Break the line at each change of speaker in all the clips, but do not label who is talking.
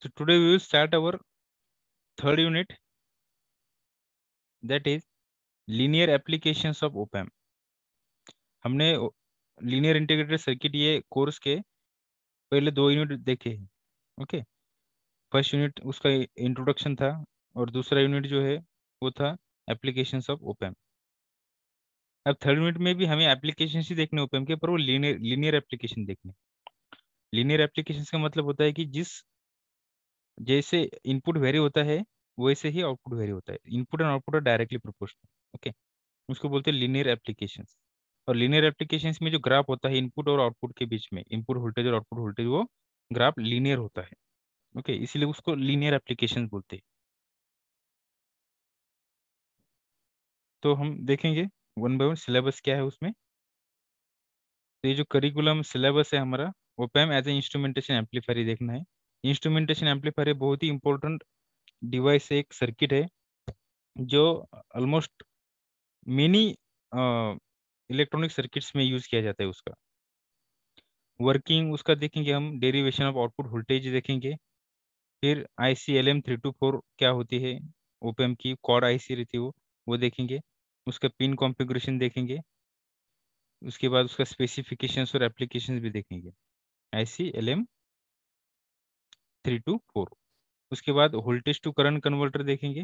So today we will start our third unit, that is linear applications of op-amp. हमने linear integrated circuit ये course के पहले 2 unit देखे हैं. Okay, first unit उसका introduction था और दूसरा यूनिट जो है वो था एप्लीकेशंस ऑफ op-amp. अब थर्ड यूनिट में भी हमें एप्लीकेशन ही देखने op-amp के, पर वो लीनियर एप्लीकेशन देखने. लीनियर एप्लीकेशन का मतलब होता है कि जिस जैसे इनपुट वेरी होता है वैसे ही आउटपुट वेरी होता है. Input and output are directly proportional. Okay, उसको बोलते हैं लीनियर एप्लीकेशंस. और लीनियर एप्लीकेशंस में जो ग्राफ होता है इनपुट और आउटपुट के बीच में, इनपुट वोल्टेज और आउटपुट वोल्टेज, वो ग्राफ लीनियर होता है. ओके, इसीलिए उसको लीनियर एप्लीकेशंस बोलते हैं. तो हम देखेंगे वन बाय वन सिलेबस क्या है उसमें. तो ये जो करिकुलम सिलेबस है हमारा, op amp as a instrumentation amplifier ही देखना है. इंस्ट्रूमेंटेशन एम्पलीफायर बहुत ही इंपॉर्टेंट डिवाइस है, एक सर्किट है जो ऑलमोस्ट मेनी इलेक्ट्रॉनिक सर्किट्स में यूज किया जाता है. उसका वर्किंग उसका देखेंगे हम, डेरिवेशन ऑफ आउटपुट वोल्टेज देखेंगे, फिर IC LM324 क्या होती है, ओपैम की क्वाड आईसी रहती है वो देखेंगे, उसका पिन कॉन्फ़िगरेशन देखेंगे, उसके बाद उसका स्पेसिफिकेशंस और एप्लीकेशंस भी देखेंगे. IC LM324. उसके बाद वोल्टेज टू करंट कन्वर्टर देखेंगे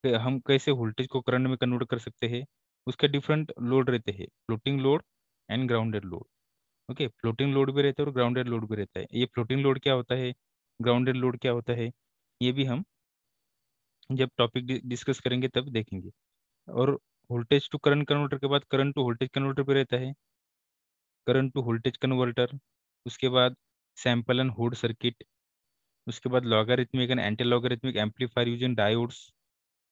कि हम कैसे वोल्टेज को करंट में कन्वर्ट कर सकते हैं. उसके डिफरेंट लोड रहते हैं, floating load and grounded load. Okay, floating load भी रहता है और ग्राउंडेड लोड भी रहता है. ये फ्लोटिंग लोड क्या होता है, ग्राउंडेड लोड क्या होता है, ये भी हम जब टॉपिक डिस्कस करेंगे तब देखेंगे. और वोल्टेज टू करंट कन्वर्टर के बाद करंट टू वोल्टेज कन्वर्टर भी रहता है, करंट टू वोल्टेज कन्वर्टर. उसके बाद सैंपल एंड होल्ड सर्किट. उसके बाद logarithmic and anti logarithmic amplifier using diodes.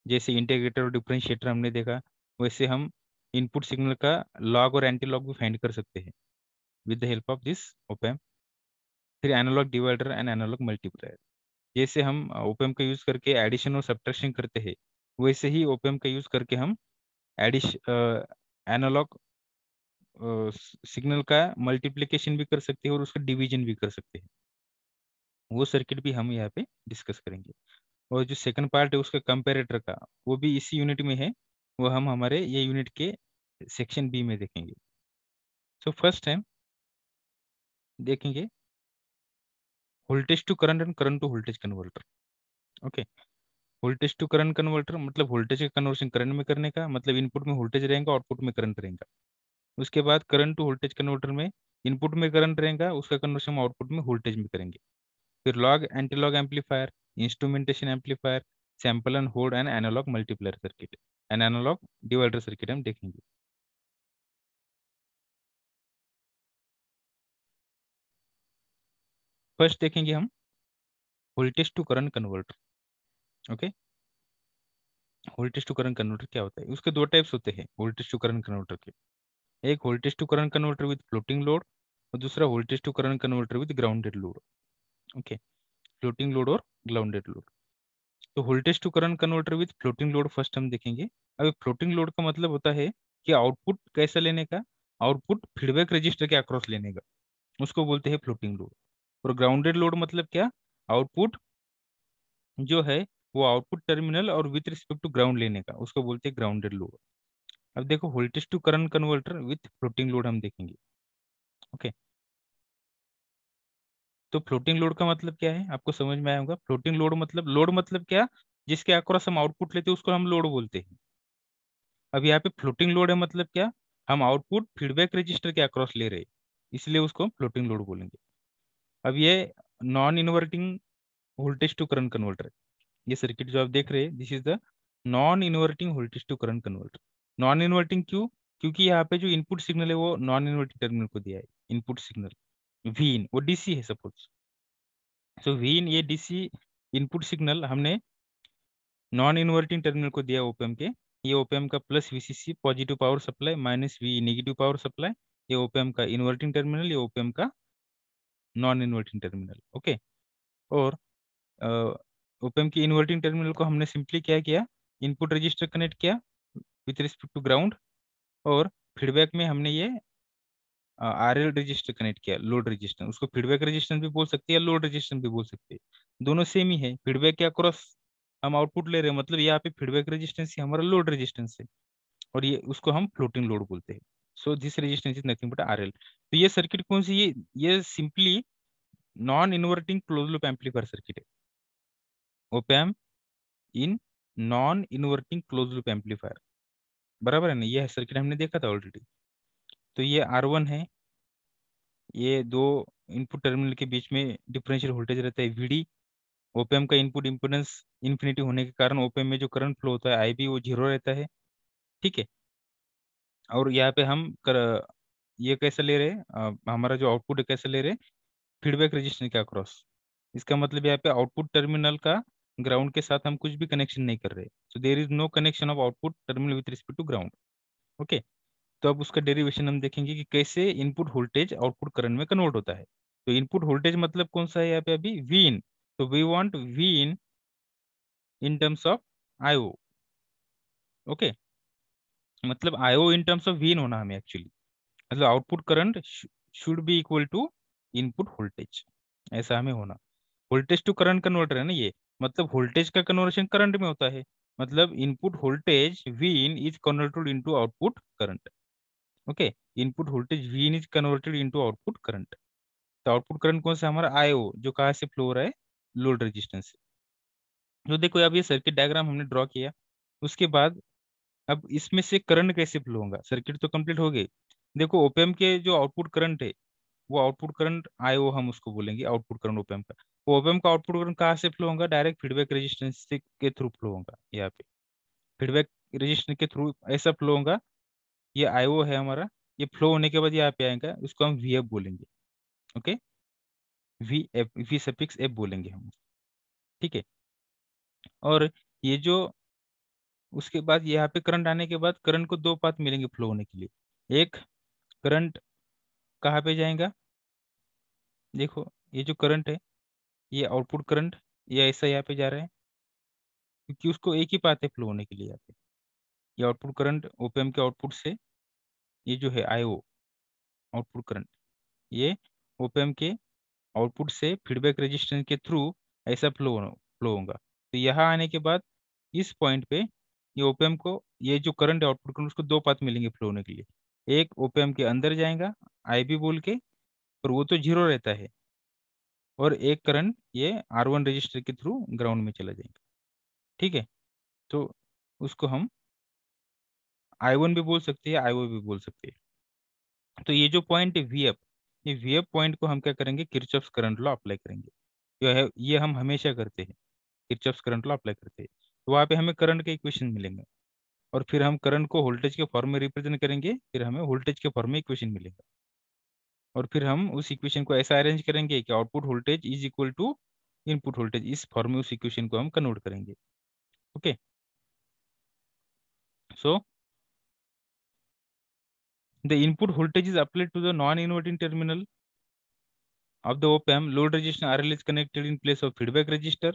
जैसे इंटीग्रेटर और डिफरेंशिएटर हमने देखा, वैसे हम इनपुट सिग्नल का लॉग और एंटी लॉग भी फाइंड कर सकते हैं with the help of this op amp. फिर analog divider and analog multiplier. जैसे हम ओपैम्प का यूज करके एडिशन और सब्ट्रैक्शन करते हैं, वैसे ही ओपैम्प का यूज करके हम एडिश एनालॉग सिग्नल का मल्टीप्लिकेशन भी कर सकते हैं और उसका डिवीजन भी कर सकते हैं. वो सर्किट भी हम यहाँ पे डिस्कस करेंगे. और जो सेकंड पार्ट है उसका कंपैरेटर का, वो भी इसी यूनिट में है, वो हम हमारे ये यूनिट के सेक्शन बी में देखेंगे. सो फर्स्ट टाइम देखेंगे voltage to current and current to voltage converter. Okay, voltage to current converter मतलब वोल्टेज का कन्वर्शन करंट में करने का, मतलब इनपुट में वोल्टेज रहेगा, आउटपुट में करंट रहेगा. उसके बाद करंट टू वोल्टेज कन्वर्टर में इनपुट में करंट रहेगा, उसका कन्वर्शन हम आउटपुट में वोल्टेज में करेंगे. फिर log anti log amplifier, instrumentation amplifier, sample and hold and analog multiplier circuit and analog divider circuit हम देखेंगे. फर्स्ट देखेंगे हम voltage to current converter. Okay, voltage to current converter क्या होता है, उसके दो टाइप्स होते हैं वोल्टेज टू करंट कन्वर्टर के. एक voltage to current converter with floating load और दूसरा voltage to current converter with grounded load. Okay, floating load और ग्राउंडेड लोड. तो voltage to current converter with floating load first हम देखेंगे. अब floating load का मतलब होता है कि आउटपुट कैसे लेने का, आउटपुट फीडबैक रजिस्टर के अक्रॉस लेने का, उसको बोलते हैं फ्लोटिंग लोड. और ग्राउंडेड लोड मतलब क्या, आउटपुट जो है वो आउटपुट टर्मिनल और विथ रिस्पेक्ट टू ग्राउंड लेने का, उसको बोलते हैं ग्राउंडेड लोड. अब देखो voltage to current converter with floating load हम देखेंगे. ओके, तो फ्लोटिंग लोड का मतलब क्या है आपको समझ में आया होगा. फ्लोटिंग लोड मतलब क्या, जिसके अक्रॉस हम आउटपुट लेते हैं उसको हम लोड बोलते हैं. अब यहाँ पे फ्लोटिंग लोड है मतलब क्या, हम आउटपुट फीडबैक रजिस्टर के अक्रॉस ले रहे हैं, इसलिए उसको हम फ्लोटिंग लोड बोलेंगे. अब ये non inverting voltage to current converter, ये सर्किट जो आप देख रहे हैं, this is the non inverting voltage to current converter. Non inverting क्यों, क्योंकि यहाँ पे जो इनपुट सिग्नल है वो नॉन इन्वर्टिंग टर्मिनल को दिया है. इनपुट सिग्नल वी इन वो डीसी है सपोज. सो वी इन ये डीसी इनपुट सिग्नल हमने नॉन इन्वर्टिंग टर्मिनल को दिया ओपैम के. ये ओपैम का plus VCC positive power supply minus V negative power supply. ये ओपैम का इन्वर्टिंग टर्मिनल, ये ओपैम का नॉन इन्वर्टिंग टर्मिनल. ओके, और ओपैम की इन्वर्टिंग टर्मिनल को हमने सिंपली क्या किया, इनपुट रजिस्टर कनेक्ट किया विथ रिस्पेक्ट टू ग्राउंड, और फीडबैक में हमने ये RL रजिस्टर कनेक्ट किया, लोड रजिस्टेंस. उसको फीडबैक रजिस्टेंस भी बोल सकते हैं या लोड रजिस्टेंस भी बोल सकते हैं. दोनों सेम ही है। फीडबैक के अक्रॉस हम आउटपुट ले रहे हैं, मतलब यहाँ पे फीडबैक रेजिस्टेंस ही हमारा लोड रेजिस्टेंस है, और ये उसको हम फ्लोटिंग लोड बोलते हैं। So this resistance is nothing but RL। तो ये सर्किट कौन सी, ये simply non inverting close loop amplifier circuit है। Op amp in non inverting close loop amplifier, बराबर है ना, ये सर्किट हमने देखा था ऑलरेडी। तो ये R1 है, ये दो इनपुट टर्मिनल के बीच में डिफरेंशियल वोल्टेज रहता है VD। ओपैम्प का इनपुट इम्पोर्टेंस इन्फिनिटी होने के कारण ओपैम्प में जो करंट फ्लो होता है IB वो जीरो रहता है, ठीक है। और यहाँ पे हम ये कैसे ले रहे हैं, हमारा जो आउटपुट है कैसे ले रहे हैं, फीडबैक रजिस्टर के अक्रॉस। इसका मतलब यहाँ पे आउटपुट टर्मिनल का ग्राउंड के साथ हम कुछ भी कनेक्शन नहीं कर रहे, so there is no connection of output terminal with respect to ground. Okay, तो अब उसका डेरिवेशन हम देखेंगे कि कैसे इनपुट वोल्टेज आउटपुट करंट में कन्वर्ट होता है। तो इनपुट वोल्टेज मतलब कौन सा है यहाँ पे अभी, वी इन। तो V want V in terms of IO। Okay, मतलब IO in terms of V in होना हमें एक्चुअली, मतलब output current should be equal to input voltage, ऐसा हमें होना। वोल्टेज टू करंट कन्वर्टर है ना ये, मतलब वोल्टेज का कन्वर्शन करंट में होता है, मतलब input voltage V in is converted into output current. Okay, input voltage V in is converted into output current. तो आउटपुट करंट कौन सा, हमारा IO, जो कहाँ से फ्लो हो रहा है, लोड रेजिस्टेंस से। तो देखो अब ये सर्किट डायग्राम हमने ड्रॉ किया, उसके बाद अब इसमें से करंट कैसे फ्लो होगा, सर्किट तो कंप्लीट हो गई। देखो ओपेम के जो आउटपुट करंट है, वो आउटपुट करंट IO हम उसको बोलेंगे, आउटपुट करंट ओपेम का। वो ओपेम का आउटपुट करंट कहाँ से फ्लो होगा, डायरेक्ट फीडबैक रेजिस्टेंस के थ्रू फ्लो होगा। यहाँ पे फीडबैक रेजिस्टेंस के थ्रू ऐसा फ्लो होगा, ये IO है हमारा, ये फ्लो होने के बाद यहाँ पे आएगा, उसको हम VF बोलेंगे। ओके, वी सफिक्स एफ बोलेंगे हम, ठीक है। और ये जो उसके बाद यहाँ पे करंट आने के बाद करंट को दो पाथ मिलेंगे फ्लो होने के लिए। एक करंट कहाँ पे जाएगा, देखो ये जो करंट है, ये आउटपुट करंट, ये ऐसा यहाँ पे जा रहा है, क्योंकि उसको एक ही पाथ है फ्लो होने के लिए यहाँ पे। ये आउटपुट करंट ओपैम्प के आउटपुट से, ये जो है IO आउटपुट करंट, ये ओपैम्प के आउटपुट से फीडबैक रेजिस्टेंस के थ्रू ऐसा फ्लो होगा। तो यहाँ आने के बाद इस पॉइंट पे ये ओपैम्प को, ये जो करंट है आउटपुट करंट, उसको दो पाथ मिलेंगे फ्लो होने के लिए। एक ओपैम्प के अंदर जाएगा IB बोल के, पर वो तो जीरो रहता है, और एक करंट ये R1 रजिस्टर के थ्रू ग्राउंड में चला जाएगा, ठीक है। तो उसको हम I1 भी बोल सकते हैं, IO भी बोल सकते हैं। तो ये जो पॉइंट है VF, ये VF पॉइंट को हम क्या करेंगे, किरचॉफ्स करंट लॉ अप्लाई करेंगे। ये हम हमेशा करते हैं, किरचॉफ्स करंट लॉ अप्लाई करते हैं। तो वहाँ पे हमें करंट के इक्वेशन मिलेंगे, और फिर हम करंट को वोल्टेज के फॉर्म में रिप्रेजेंट करेंगे, फिर हमें वोल्टेज के फॉर्म में इक्वेशन मिलेगा। और फिर हम उस इक्वेशन को ऐसा अरेंज करेंगे कि output voltage is equal to input voltage, इस फॉर्म में उस इक्वेशन को हम कन्वर्ट करेंगे। Okay, so the input voltage is applied to the non inverting terminal of the op amp. Load resistance RL is connected in place of feedback resistor.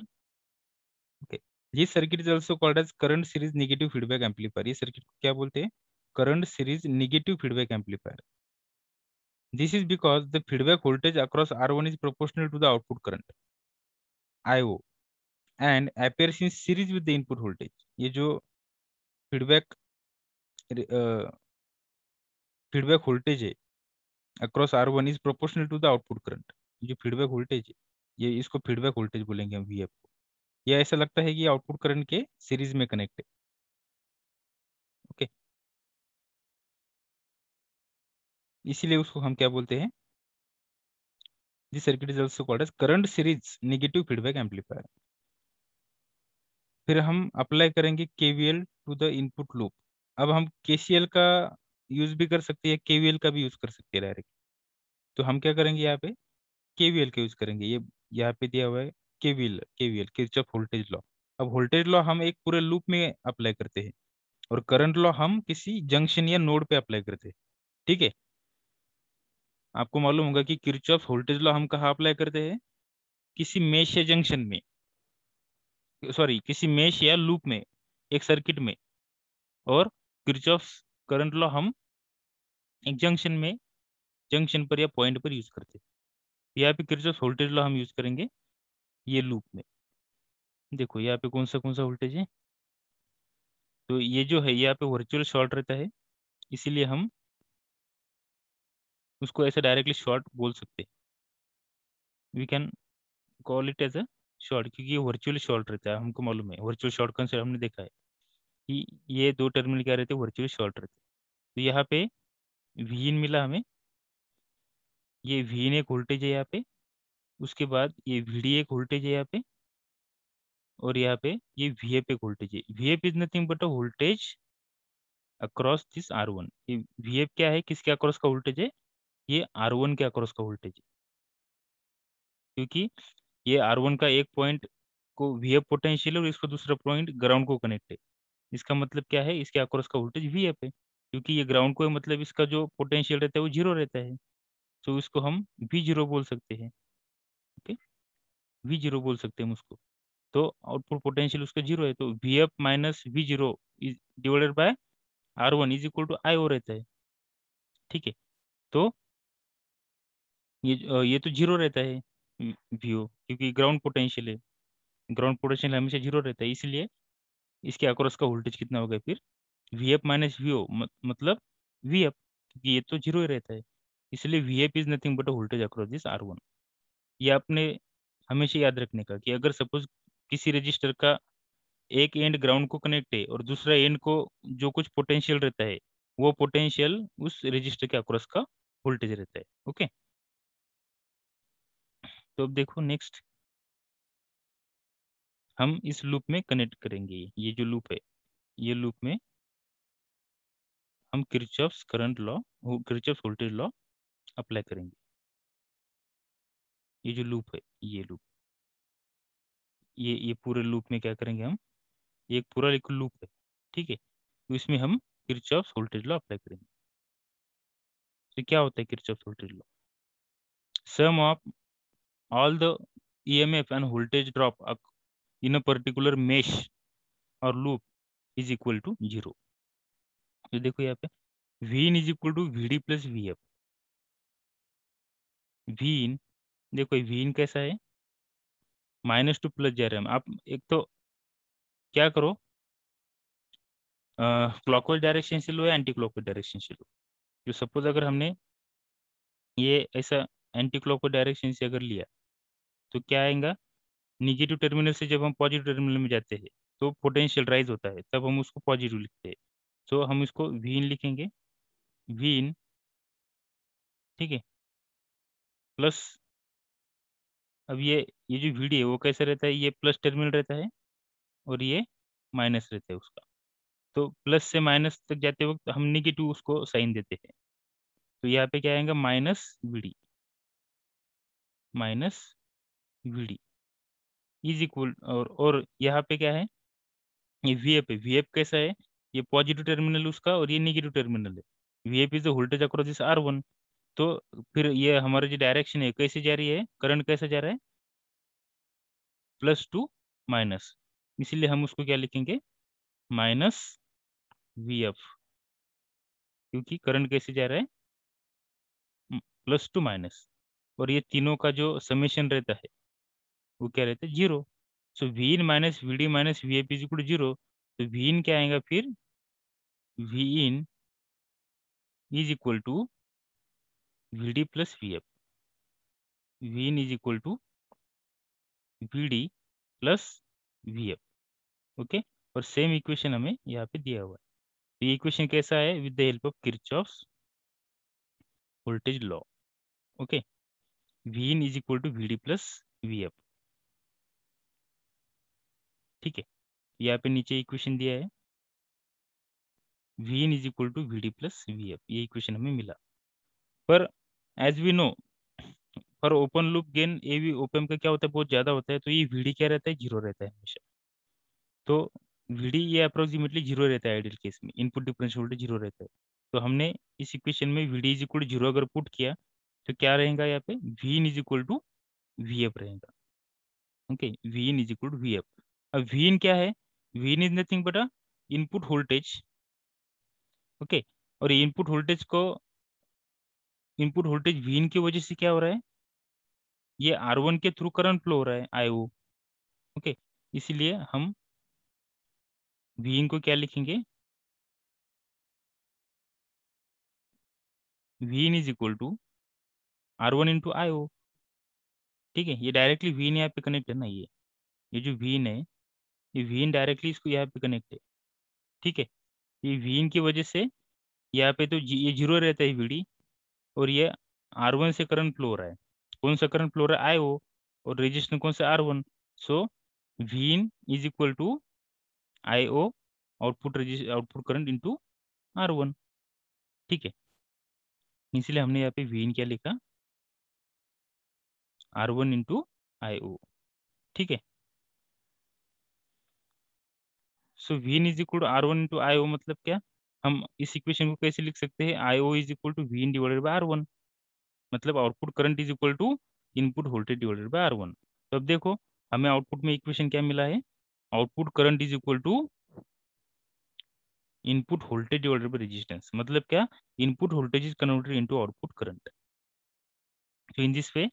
Okay, this circuit is also called as current series negative feedback amplifier. ये circuit को क्या बोलते हैं, current series negative feedback amplifier. This is because the feedback voltage across R1 is proportional to the output current IO and appears in series with the input voltage. ये जो feedback feedback voltage है across R1 is proportional to the output current. जो feedback voltage है, ये इसको feedback voltage बोलेंगे हम VF को। ये ऐसा लगता है कि आउटपुट करंट के सीरीज में कनेक्ट है। ओके, इसीलिए उसको हम क्या बोलते हैं, this circuit is also called as current series negative feedback amplifier. फिर हम अप्लाई करेंगे KVL to the input loop. अब हम KCL का यूज भी कर सकते हैं, KVL का भी यूज कर सकते हैं डायरेक्ट। तो हम क्या करेंगे यहाँ पे, KVL का यूज करेंगे। ये यहाँ पे दिया हुआ है KVL किरचॉफ वोल्टेज लॉ। अब वोल्टेज लॉ हम एक पूरे लूप में अप्लाई करते हैं, और करंट लॉ हम किसी जंक्शन या नोड पे अप्लाई करते हैं, ठीक है। आपको मालूम होगा कि किरचॉफ वोल्टेज लॉ हम कहाँ अप्लाई करते हैं, किसी मेश या जंक्शन में, सॉरी किसी मेश या लूप में, एक सर्किट में। और किरचॉफ करंट लॉ हम एक जंक्शन में, जंक्शन पर या पॉइंट पर यूज करते हैं। यहाँ पे किरचॉफ वोल्टेज लॉ हम यूज करेंगे ये लूप में देखो यहाँ पे कौन सा वोल्टेज है। तो ये जो है यहाँ पे वर्चुअल शॉर्ट रहता है, इसीलिए हम उसको ऐसे डायरेक्टली शॉर्ट बोल सकते हैं। We can call it as a short, क्योंकि ये वर्चुअल शॉर्ट रहता है, हमको मालूम है वर्चुअल शॉर्ट कंसेप्ट हमने देखा है कि ये दो टर्मिनल क्या रहते हैं, वर्चुअल शॉर्ट रहते हैं। तो यहाँ पे वी इन मिला हमें, ये वी इन एक वोल्टेज है यहाँ पे, उसके बाद ये वी डी एक वोल्टेज है यहाँ पे, और यहाँ पे ये वी एफ एक वोल्टेज है। V F is nothing but a voltage across this R one. ये वी एफ क्या है, किसके अक्रॉस का वोल्टेज है, ये आर वन के अक्रॉस का वोल्टेज है, क्योंकि ये आर वन का एक पॉइंट को वी एफ पोटेंशियल है और इसका दूसरा पॉइंट ग्राउंड को कनेक्ट है। इसका मतलब क्या है, इसके अक्रॉस का वोल्टेज वी एफ है, क्योंकि ये ग्राउंड को है, मतलब इसका जो पोटेंशियल रहता है वो जीरो रहता है। तो इसको हम वी जीरो बोल सकते हैं। ओके, वी जीरो बोल सकते हैं हम उसको। तो आउटपुट पोटेंशियल उसका जीरो है, तो V F minus V zero is divided by R one is equal to I O रहता है। ठीक है, तो ये तो जीरो रहता है वी ओ, क्योंकि ग्राउंड पोटेंशियल है, ग्राउंड पोटेंशियल हमेशा जीरो रहता है, इसलिए इसके अक्रॉस का वोल्टेज कितना होगा फिर, V F minus V O, मतलब वी एफ, क्योंकि ये तो जीरो ही रहता है, इसलिए V F is nothing but a voltage across this R one. ये आपने हमेशा याद रखने का कि अगर सपोज किसी रजिस्टर का एक एंड ग्राउंड को कनेक्ट है और दूसरा एंड को जो कुछ पोटेंशियल रहता है, वो पोटेंशियल उस रजिस्टर के अक्रॉस का वोल्टेज रहता है। ओके, तो अब देखो नेक्स्ट हम इस लूप में कनेक्ट करेंगे, ये जो लूप है, ये लूप में हम Kirchhoff's current law, Kirchhoff's voltage law apply करेंगे। ये जो लूप है, ये लूप, ये पूरे लूप में क्या करेंगे हम, ये एक पूरा एक लूप है, ठीक है, तो इसमें हम किरचॉफ्स वोल्टेज लॉ अप्लाई करेंगे। तो क्या होता है Kirchhoff's voltage law, sum of all the EMF and voltage drop in a particular mesh or loop is equal to 0। तो देखो यहाँ पे V in is equal to VD plus VF। V in, देखो V in कैसा है, minus two plus जा रहे हैं हम। आप एक तो क्या करो, क्लॉकवाइज डायरेक्शन से लो या एंटी क्लॉकवाइज डायरेक्शन से लो। जो सपोज अगर हमने ये ऐसा एंटी क्लॉकवाइज डायरेक्शन से अगर लिया, तो क्या आएगा, निगेटिव टर्मिनल से जब हम पॉजिटिव टर्मिनल में जाते हैं तो पोटेंशियल राइज होता है, तब हम उसको पॉजिटिव लिखते हैं। तो हम इसको वी इन लिखेंगे, वी इन, ठीक है, प्लस, अब ये जो वी डी है वो कैसे रहता है, ये प्लस टर्मिनल रहता है और ये माइनस रहता है उसका। तो प्लस से माइनस तक जाते वक्त हम निगेटिव उसको साइन देते हैं। तो यहाँ पे क्या आएगा, minus V D, minus V D is equal, और यहाँ पे क्या है, ये वी एफ है। वी एफ कैसा है, ये पॉजिटिव टर्मिनल उसका और ये निगेटिव टर्मिनल है। V F is the voltage across this R one. तो फिर ये हमारी जो डायरेक्शन है कैसे जा रही है, करंट कैसे जा रहा है, प्लस टू माइनस, इसीलिए हम उसको क्या लिखेंगे, माइनस वी एफ, क्योंकि करंट कैसे जा रहा है, प्लस टू माइनस, और ये तीनों का जो समेशन रहता है वो क्या रहता है, zero. So V in minus V D minus V F is equal to zero. तो वी इन क्या आएगा फिर, V in is equal to V D plus V F, V in is equal to V D plus V F. Okay, और same equation हमें यहाँ पे दिया हुआ है। तो ये इक्वेशन कैसा है, with the help of Kirchhoff's voltage law. Okay, V in is equal to V D plus V F, ठीक है, यहाँ पे नीचे इक्वेशन दिया है, V in is equal to V D plus V F, ये इक्वेशन हमें मिला। पर एज वी नो, पर open loop gain A V open का क्या होता है, बहुत ज़्यादा होता है, तो ये वी डी क्या रहता है, जीरो रहता है हमेशा। तो वी डी ये अप्रोक्सीमेटली जीरो रहता है आइडियल केस में, इनपुट डिफरेंस वोल्टेज जीरो रहता है। तो हमने इस इक्वेशन में V D is equal to zero अगर पुट किया, तो क्या रहेगा यहाँ पे, V in is equal to V F रहेगा। Okay, V in is equal to V F. अब वी इन क्या है, V in is nothing but input voltage. Okay, और ये इनपुट वोल्टेज वी इन की वजह से क्या हो रहा है, ये R1 के थ्रू करंट फ्लो हो रहा है IO। ओके, इसलिए हम Vin को क्या लिखेंगे, Vin is equal to R1 into IO। ठीक है, ये डायरेक्टली Vin यहाँ पे कनेक्ट है ना, ये जो Vin है, ये Vin डायरेक्टली इसको यहाँ पे कनेक्ट है। ठीक है, ये Vin की वजह से यहाँ पे तो ये जीरो रहता है VD, और ये R1 से करंट फ्लो हो रहा है। कौन सा करंट फ्लो हो रहा है, IO, और रेजिस्टेंस कौन सा, R1। So Vin is equal to IO, output current into R1। ठीक है, इसलिए हमने यहाँ पे Vin क्या लिखा, R1 इंटू IO। ठीक है, so Vin is equal to R1 into IO, मतलब क्या, हम इस इक्वेशन को कैसे लिख सकते हैं, IO is equal to Vin divided by R1, मतलब output current is equal to input voltage divided by R1। तो अब देखो, हमें आउटपुट में इक्वेशन क्या मिला है, output current is equal to input voltage divided by resistance, मतलब क्या, input voltage is converted into output current. तो in this way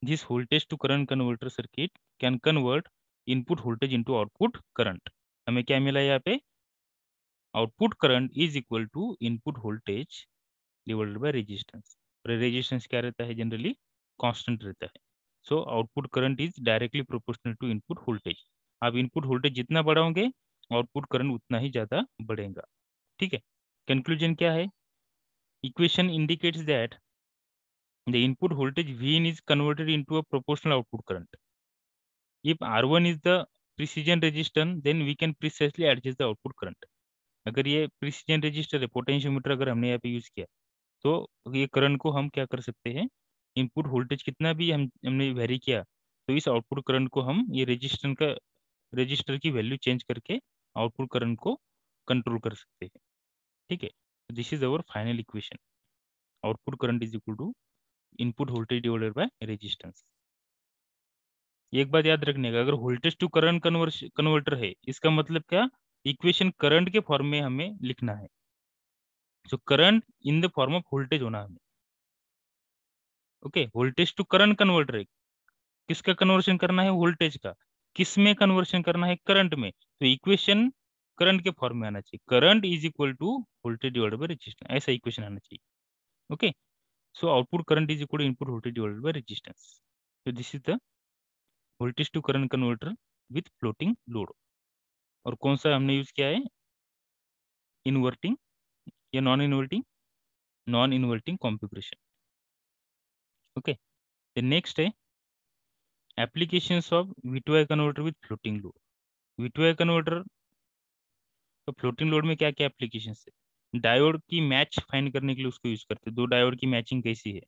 this voltage to current converter circuit can convert input voltage into output current। हमें क्या मिला यहाँ पे, output current is equal to input voltage divided by resistance. Resistance क्या रहता है, generally constant रहता है। So output current is directly proportional to input voltage. आप इनपुट वोल्टेज जितना बढ़ाओगे, आउटपुट करंट उतना ही ज़्यादा बढ़ेगा। ठीक है, कंक्लूजन क्या है, equation indicates that the input voltage Vin is converted into a proportional output current. If R1 is the precision resistor, then we can precisely adjust the output current। अगर ये precision register है, potentiometer अगर हमने यहाँ पे use किया, तो ये करंट को हम क्या कर सकते हैं, इनपुट वोल्टेज कितना भी हमने वेरी किया, तो इस आउटपुट करंट को हम ये रजिस्टर की वैल्यू चेंज करके आउटपुट करंट को कंट्रोल कर सकते हैं। ठीक है, this is our final equation, output current is equal to input voltage divided by resistance. एक बात याद रखने का, अगर वोल्टेज टू करंट कन्वर्टर है, इसका मतलब क्या, इक्वेशन करंट के फॉर्म में हमें लिखना है। So current in the form of voltage होना हमें। Okay, voltage to current converter है, किसका कन्वर्शन करना है, वोल्टेज का। किस में कन्वर्शन करना है, करंट में। तो इक्वेशन करंट के फॉर्म में आना चाहिए, current is equal to voltage divided by resistance, ऐसा इक्वेशन आना चाहिए। Okay, so output current is equal to input voltage divided by resistance. so this is the voltage to current converter with floating load। और कौन सा हमने use किया है, inverting या non inverting, non inverting configuration. Okay, the next है applications of V2I converter with floating load. V2I converter तो floating load में क्या क्या एप्लीकेशन है, डायोड की मैच फाइंड करने के लिए उसको यूज करते हैं, दो डायोड की मैचिंग कैसी है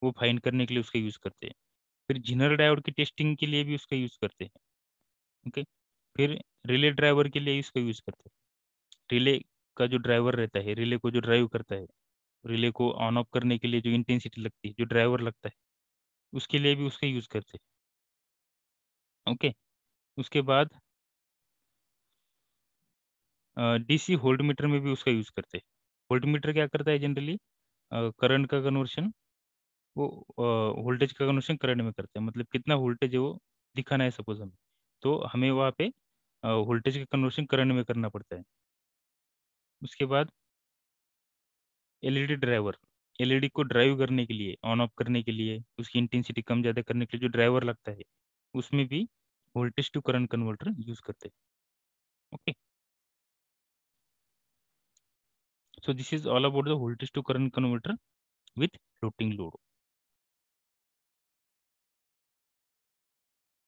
वो फाइंड करने के लिए उसका यूज करते हैं। फिर जिनर डायोड की टेस्टिंग के लिए भी उसका यूज करते हैं। ओके, फिर रिले ड्राइवर के लिए इसका यूज करते हैं। रिले का जो ड्राइवर रहता है, रिले को जो ड्राइव करता है, रिले को ऑन ऑफ करने के लिए जो इंटेंसिटी लगती है, जो ड्राइवर लगता है, उसके लिए भी उसका यूज करते हैं। ओके, उसके बाद डीसी वोल्ट मीटर में भी उसका यूज करते हैं। वोल्ट मीटर क्या करता है, जनरली करंट का कन्वर्शन, वो वोल्टेज का कन्वर्शन करंट में करते हैं, मतलब कितना वोल्टेज है वो दिखाना है सपोज हमें, तो हमें वहाँ पे वोल्टेज का कन्वर्शन करंट में करना पड़ता है। उसके बाद एलईडी ड्राइवर, एलईडी को ड्राइव करने के लिए, ऑन ऑफ करने के लिए, उसकी इंटेंसिटी कम ज़्यादा करने के लिए जो ड्राइवर लगता है, उसमें भी voltage to current converter use करते हैं। Okay, so this is all about the voltage to current converter with floating load।